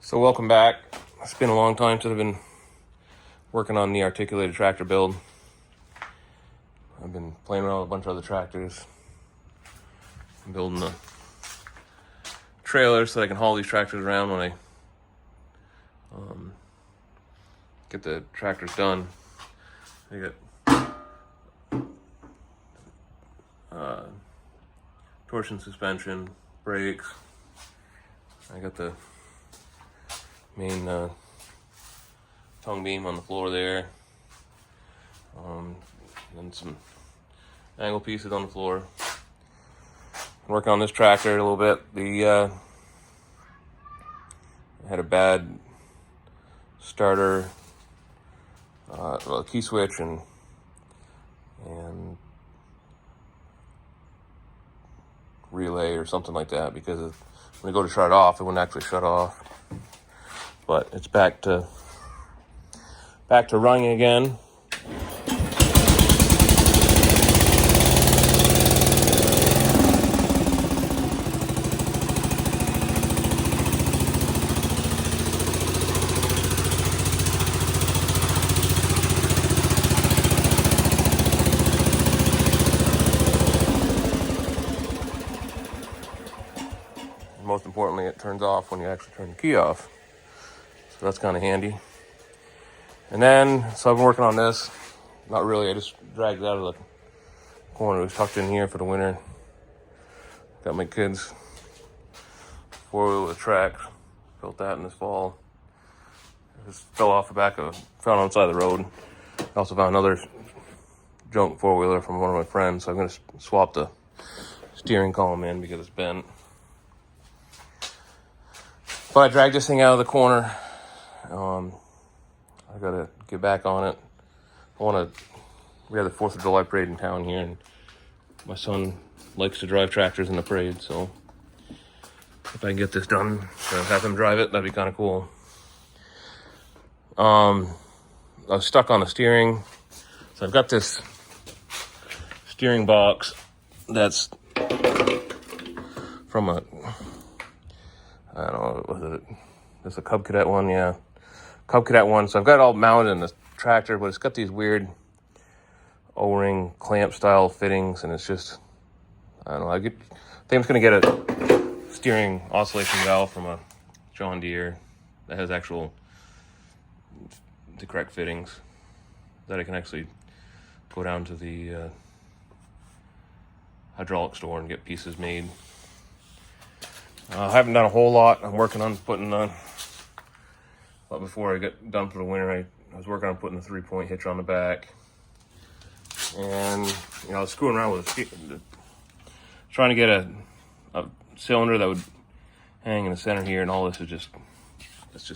So welcome back. It's been a long time since I've been working on the articulated tractor build. I've been playing around with a bunch of other tractors. I'm building a trailer so that I can haul these tractors around when I get the tractors done. I got torsion suspension, brakes. I got the main tongue beam on the floor there, and some angle pieces on the floor. Working on this tractor a little bit. I had a bad starter, key switch and relay or something like that, because when I go to shut it off, it wouldn't actually shut off. But it's back to running again. Most importantly, it turns off when you actually turn the key off. So that's kind of handy. And then, so I've been working on this. Not really, I just dragged it out of the corner. It was tucked in here for the winter. Got my kids' four-wheel track. Built that in this fall. It just fell off the back of, found on the side of the road. I also found another junk four-wheeler from one of my friends. So I'm gonna swap the steering column in because it's bent. But I dragged this thing out of the corner. I gotta get back on it. We have the 4th of July parade in town here, and my son likes to drive tractors in the parade, so if I can get this done to have him drive it, that'd be kind of cool. I was stuck on the steering, so I've got this steering box that's from I don't know, was it? It's a Cub Cadet one, yeah. Cub Cadet one. So I've got it all mounted in the tractor, but it's got these weird O-ring clamp style fittings, and it's just, I don't know. I think I'm just gonna get a steering oscillation valve from a John Deere that has the correct fittings that I can actually go down to the hydraulic store and get pieces made. I haven't done a whole lot. I'm working on putting but before I get done for the winter, I was working on putting the 3-point hitch on the back. And, I was screwing around with trying to get a cylinder that would hang in the center here, and all this is just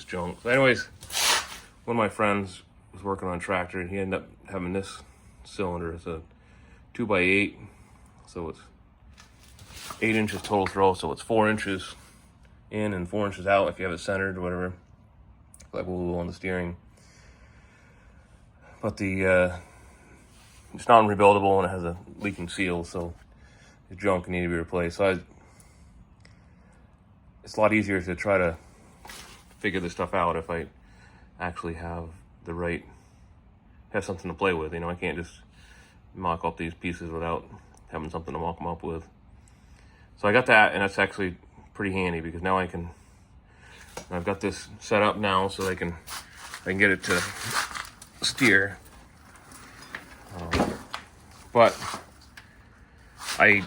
junk. So anyways, one of my friends was working on a tractor, and he ended up having this cylinder. It's a 2x8, so it's 8 inches total throw, so it's 4 inches in and 4 inches out if you have it centered or whatever, like on the steering. But it's non-rebuildable, and it has a leaking seal, so the junk needs to be replaced. So it's a lot easier to try to figure this stuff out if I actually have something to play with. I can't just mock up these pieces without having something to mock them up with. So I got that, and that's actually pretty handy, because now I've got this set up now so I can get it to steer. But I'm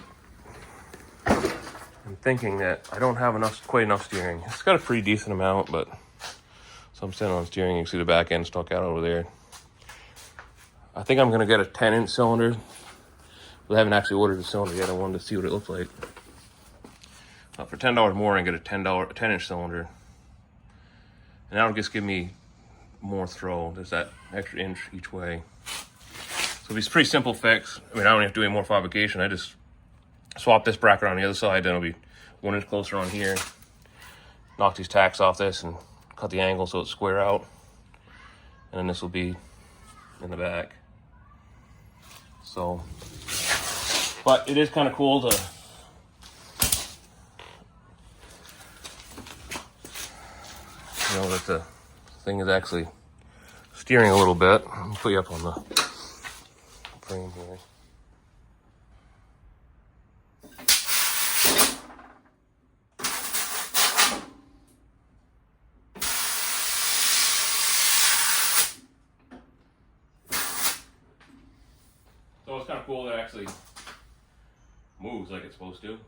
thinking that I don't have quite enough steering. It's got a pretty decent amount, but so I'm sitting on steering. You can see the back end stuck out over there. I think I'm gonna get a 10-inch cylinder. I haven't actually ordered the cylinder yet. I wanted to see what it looks like. For $10 more, I can get a 10-inch cylinder, and that'll just give me more throw. There's that extra inch each way. So it's a pretty simple fix. I don't have to do any more fabrication. I just swap this bracket on the other side, then it'll be 1 inch closer on here. Knock these tacks off this and cut the angle so it's square out, and then this will be in the back. So, but it is kind of cool to know that the thing is actually steering a little bit. Let me put you up on the frame here. So it's kind of cool that it actually moves like it's supposed to.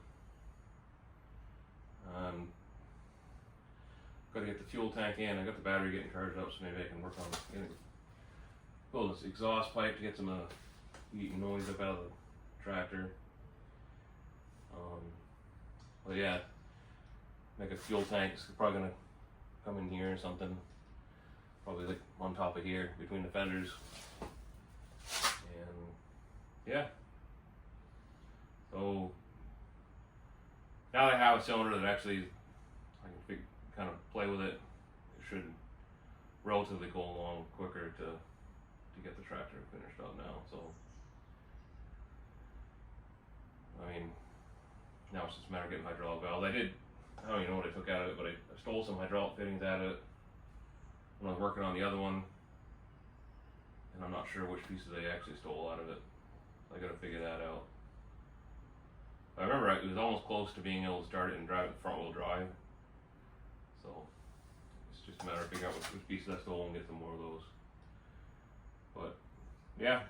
Got to get the fuel tank in. I got the battery getting charged up, so maybe I can work on getting pull this exhaust pipe to get some heat and noise up out of the tractor. But yeah, make a fuel tank. It's probably gonna come in here or something. Probably like on top of here between the fenders. And yeah. So now that I have a cylinder that actually I can kind of play with it, it should relatively go along quicker to get the tractor finished up now. So I mean, now it's just a matter of getting hydraulic valves. I don't even know what I took out of it, but I stole some hydraulic fittings out of it when I was working on the other one, and I'm not sure which pieces I actually stole out of it. I gotta figure that out. I remember it was almost close to being able to start it and drive it front wheel drive. So it's just a matter of figuring out which pieces I stole and get some more of those. But yeah,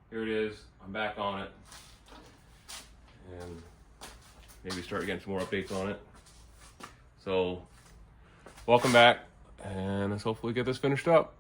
here it is. I'm back on it. And maybe start getting some more updates on it. So welcome back, and let's hopefully get this finished up.